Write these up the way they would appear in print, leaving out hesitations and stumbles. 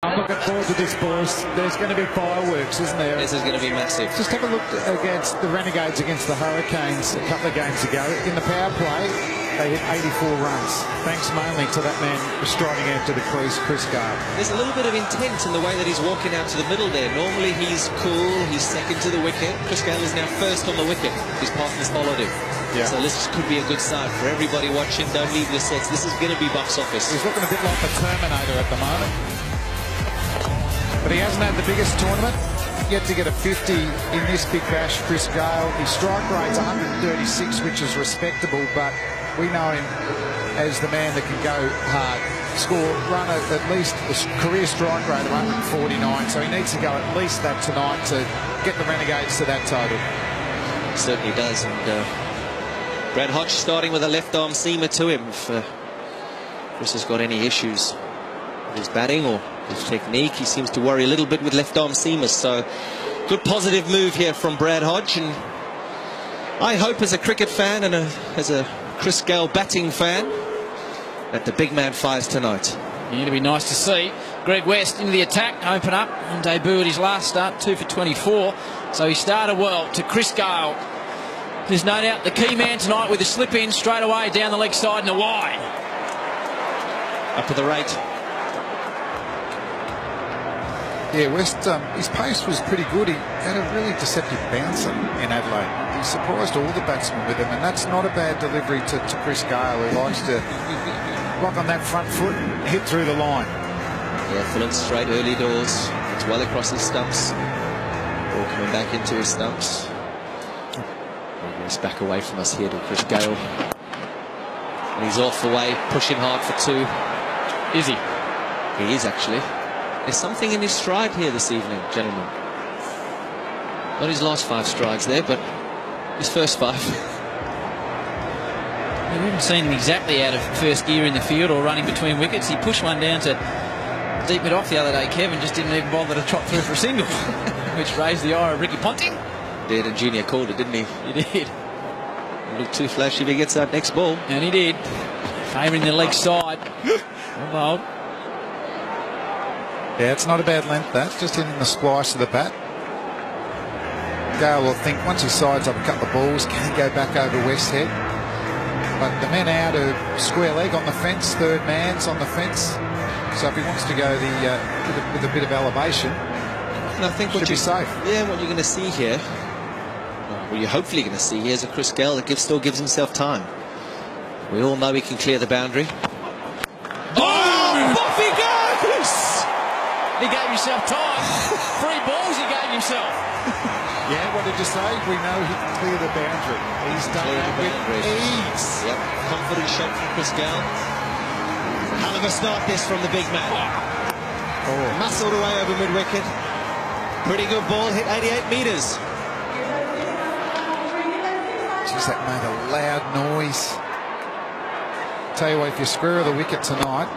I'm looking forward to this, boys. There's going to be fireworks, isn't there? This is going to be massive. Just have a look against the Renegades against the Hurricanes a couple of games ago. In the power play, they hit 84 runs, thanks mainly to that man striding out to the crease, Chris Gale. There's a little bit of intent in the way that he's walking out to the middle there. Normally he's cool, he's second to the wicket. Chris Gale is now first on the wicket. His partners followed him. Yeah. So this could be a good sign for everybody watching. Don't leave your sets. This is going to be box office. He's looking a bit like the Terminator at the moment. But he hasn't had the biggest tournament. Yet to get a 50 in this big bash, Chris Gale. His strike rate's 136, which is respectable, but we know him as the man that can go hard. Run at least a career strike rate of 149, so he needs to go at least that tonight to get the Renegades to that total. Certainly does. And Brad Hodge starting with a left arm seamer to him. If Chris has got any issues with his batting or his technique, he seems to worry a little bit with left arm seamers. So good positive move here from Brad Hodge, and I hope as a cricket fan and as a Chris Gale batting fan that the big man fires tonight. Yeah, it'll be nice to see. Greg West into the attack, open up and debut at his last start, 2 for 24. So he started well to Chris Gale. There's no doubt the key man tonight with a slip in straight away down the leg side and a wide. Up to the rate. Yeah, West, his pace was pretty good. He had a really deceptive bouncer in Adelaide. He surprised all the batsmen with him, and that's not a bad delivery to Chris Gale, who likes to rock on that front foot and hit through the line. Yeah, full and straight early doors. It's well across his stumps. Ball coming back into his stumps. He's back away from us here to Chris Gale. And he's off away, pushing hard for 2. Is he? He is actually. There's something in his stride here this evening, gentlemen. Not his last 5 strides there, but his first 5. We haven't seen him exactly out of first gear in the field or running between wickets. He pushed one down to deep it off the other day, Kevin, just didn't even bother to trot through for a single, which raised the ire of Ricky Ponting. Did, and Junior called it, didn't he? He did. Looked too flashy if he gets that next ball. And he did. Favouring the leg side. Well, yeah, it's not a bad length, that. Just hitting the splice of the bat. Gale will think once he sides up a couple of balls, can he go back over West's head? But the men out of square leg on the fence, third man's on the fence. So if he wants to go with a bit of elevation, and I think should be safe. Yeah, what you're going to see here, well, you're hopefully going to see here is a Chris Gale that still gives himself time. We all know he can clear the boundary. Oh, off he goes! He gave himself time. 3 balls he gave himself. Yeah, what did you say? We know he can clear the boundary. He's done it with ease. Yep, confident shot from Chris Gale. Hell of a start this from the big man. Oh. Muscled away over mid-wicket. Pretty good ball, hit 88 metres. Jeez, that made a loud noise. Tell you what, if you square the wicket tonight,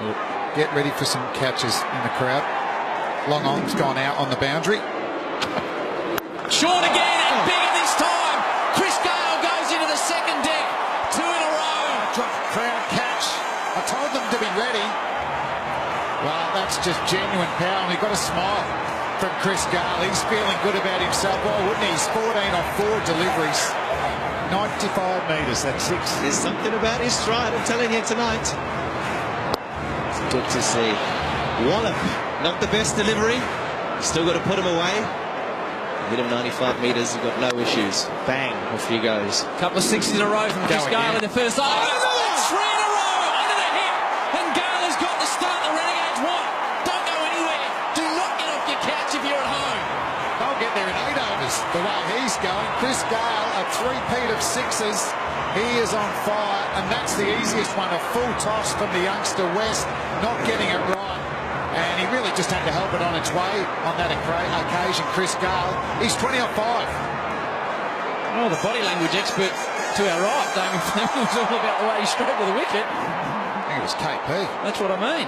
get ready for some catches in the crowd. Long on's gone out on the boundary. Short again and bigger this time. Chris Gale goes into the second deck. 2 in a row. Crowd catch. I told them to be ready. Well, that's just genuine power, and we've got a smile from Chris Gale. He's feeling good about himself. Why wouldn't he? He's 14 off 4 deliveries. 95 metres, that's 6. There's something about his stride, I'm telling you tonight. It's good to see. Wallop, not the best delivery. Still got to put him away. Hit him 95 metres, he's got no issues. Bang, off he goes. Couple of 6s in a row from Chris Gale in the first over. 3 in a row, under the hip. And Gale has got the start the Renegades want. Don't go anywhere. Do not get off your couch if you're at home. They'll get there in 8 overs the way he's going. Chris Gale, a 3-peat of 6s. He is on fire, and that's the easiest one. A full toss from the youngster West, not getting it right. And he really just had to help it on its way on that occasion. Chris Gale, he's 20 off 5. Oh, the body language expert to our right, Damien Fleming, was all about the way he straight to the wicket. I think it was KP. That's what I mean.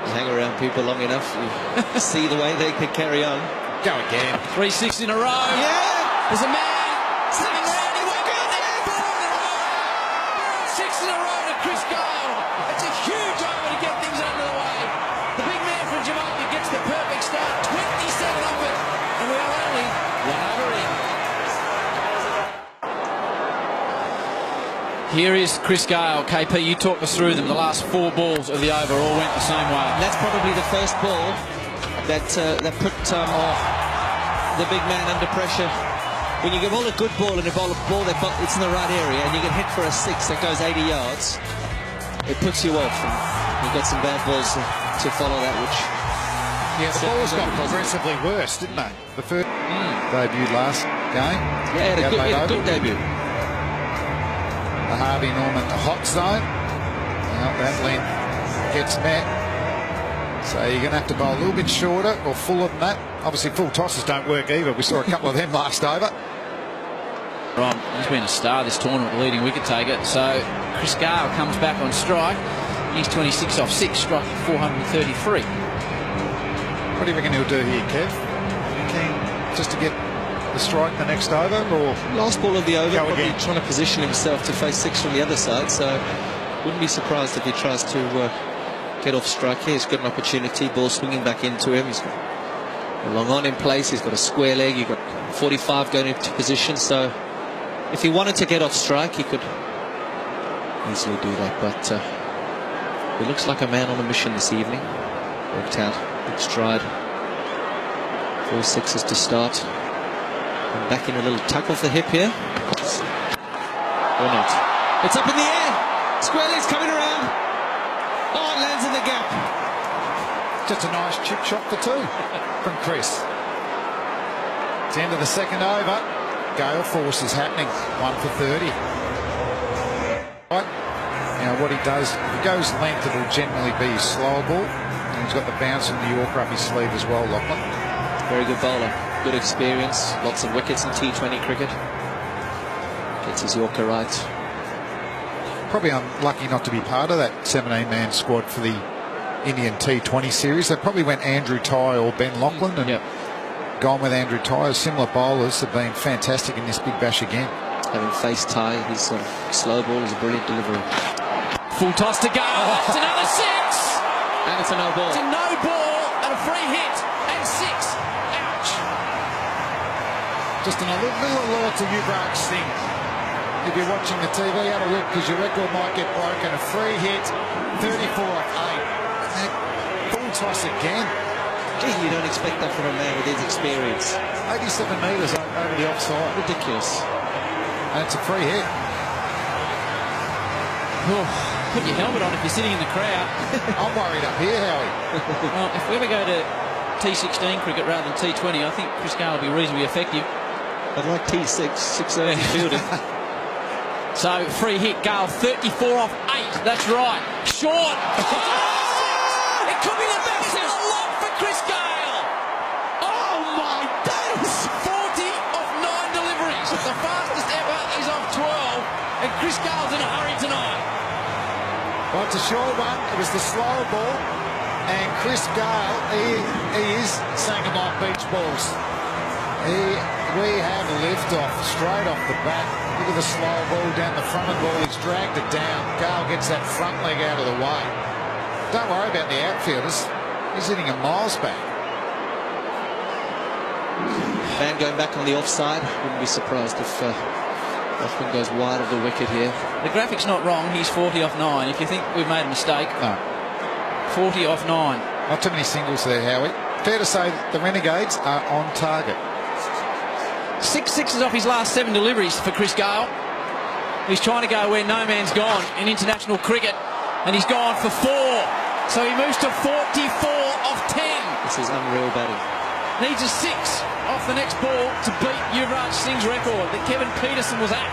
You hang around people long enough, you see the way they can carry on. Go again. 3 6 in a row. Yeah! There's a man sitting around. He won't go there. 4 in a row. 6 in a row to Chris Gale. It's a huge over to get things under Here is Chris Gale. KP, you talked us through them. The last 4 balls of the over all went the same way. And that's probably the first ball that put the big man under pressure. When you give all a good ball and a ball that it's in the right area and you get hit for a 6 that goes 80 yards, it puts you off. And you got some bad balls to follow that, which... Yeah, the balls got progressively worse, didn't they? The first debut last game. Yeah, he had a good debut. The Harvey Norman, the hot zone. Well, that length gets met. So you're going to have to bowl a little bit shorter or fuller than that. Obviously, full tosses don't work either. We saw a couple of them last over. Right, he's been a star this tournament, leading wicket taker. So Chris Gale comes back on strike. He's 26 off 6, striking 433. What do you reckon he'll do here, Kev? Keen just to get the strike the next over, or last ball of the over, probably again? Trying to position himself to face 6 from the other side. So wouldn't be surprised if he tries to get off strike here. He's got an opportunity. Ball swinging back into him. He's got a long on in place. He's got a square leg. You've got 45 going into position. So if he wanted to get off strike, he could easily do that. But he looks like a man on a mission this evening. Worked out good stride. 4 6s to start. And back in a little tuck off the hip here. Or not. It's up in the air. Square leg's coming around. Oh, it lands in the gap. Just a nice chip shot for 2 from Chris. It's the end of the second over. Gale force is happening. 1 for 30. Right. Now what he does, if he goes length, it'll generally be his slower ball. And he's got the bounce from the Yorker up his sleeve as well, Lachlan. Very good bowler. Good experience. Lots of wickets in T20 cricket. Gets his Yorker right. Probably unlucky not to be part of that 17-man squad for the Indian T20 series. They probably went Andrew Tye or Ben Lachlan and gone with Andrew Tye. Similar bowlers have been fantastic in this Big Bash again. Having faced Tye, his slow ball is a brilliant delivery. Full toss to Gale. That's another 6. And it's a no ball. It's a no ball and a free hit. And 6. Ouch. Just a little alert to Yuvraj Singh. If you're watching the TV, have a look because your record might get broken. A free hit, 34 off 8. And full toss again. Gee, you don't expect that from a man with his experience. 87 metres over the offside. Ridiculous. And it's a free hit. Oh, put your helmet on if you're sitting in the crowd. I'm worried up here, Howie. Well, if we ever go to T16 cricket rather than T20, I think Chris Gale will be reasonably effective. I'd like T6, 6 early fielding. So, free hit, Gale, 34 off 8. That's right. Short. It could be the best in the lot for Chris Gale. Oh, my days. 40 off 9 deliveries. The fastest ever is off 12. And Chris Gale's in a hurry tonight. Well, it's a short one. It was the slower ball. And Chris Gale, he is saying like beach balls. We have liftoff straight off the bat. Look at the slow ball down the front of the ball. He's dragged it down. Gale gets that front leg out of the way. Don't worry about the outfielders. He's hitting a miles back. Man going back on the offside. Wouldn't be surprised if Hoffman goes wide of the wicket here. The graphic's not wrong. He's 40 off 9. If you think we've made a mistake, No. 40 off 9. Not too many singles there, Howie. Fair to say the Renegades are on target. 6 sixes off his last 7 deliveries for Chris Gale. He's trying to go where no man's gone in international cricket, and he's gone for 4. So he moves to 44 off 10. This is unreal batting. Needs a 6 off the next ball to beat Yuvraj Singh's record that Kevin Peterson was at.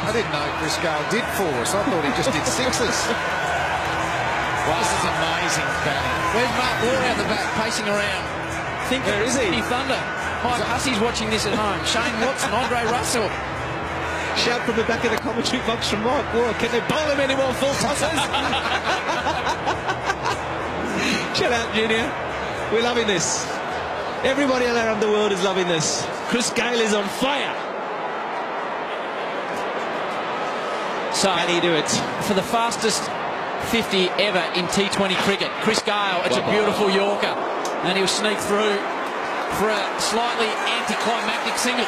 I didn't know Chris Gale did 4s. I thought he just did 6s. Wow, this is amazing batting. Where's Mark Waugh out the back, pacing around? Think Where is he? Thunder. Mike Hussey's watching this at home. Shane Watson, Andre Russell. Shout from the back of the commentary box from Mark Waugh. Can they bowl him any more full tosses? Shout out, Junior. We're loving this. Everybody around the world is loving this. Chris Gale is on fire. So, Can he do it? for the fastest 50 ever in T20 cricket, Chris Gale, it's a beautiful Yorker. And he'll sneak through for a slightly anticlimactic single.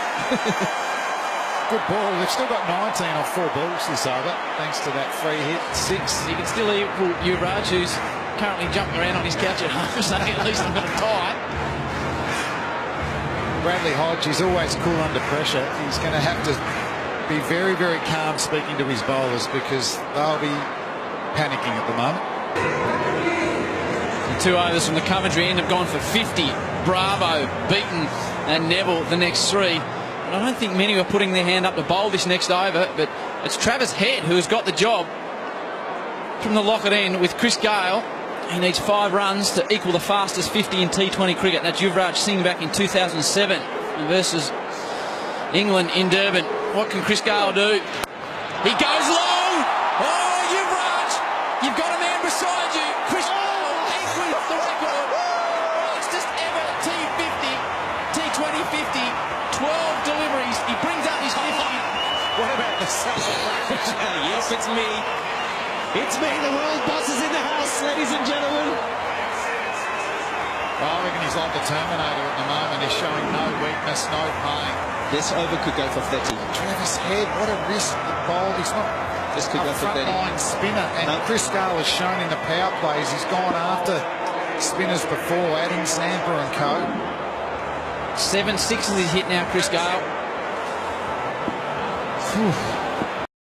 Good ball. They've still got 19 off 4 balls this over, thanks to that free hit, 6. He can still equal Yuvraj, who's currently jumping around on his couch at home, saying at least I'm going to tie. Bradley Hodge is always cool under pressure. He's going to have to be very, very calm speaking to his bowlers because they'll be panicking at the moment. The 2 overs from the Coventry end have gone for 50. Bravo, Beaton and Neville the next 3. And I don't think many were putting their hand up to bowl this next over, but it's Travis Head who has got the job from the locket end with Chris Gale. He needs 5 runs to equal the fastest 50 in T20 cricket. That's Yuvraj Singh back in 2007 versus England in Durban. What can Chris Gale do? He goes long! Oh, Yuvraj! You've got a man beside you. Chris Gale equals the record. Fastest ever T50, T20 50. 12 deliveries. He brings out his 50. What about the celebration? Yes, it's me. It's me, the world boss is in the house, ladies and gentlemen. Well, I reckon he's like the Terminator at the moment. He's showing no weakness, no pain. This over could go for 30. Travis Head, what a risk to bowl. He's not This could a go for 30. frontline spinner. And No. Chris Gale has shown in the power plays he's gone after spinners before, adding Samper and co. 7 sixes he's hit now, Chris Gale. Whew.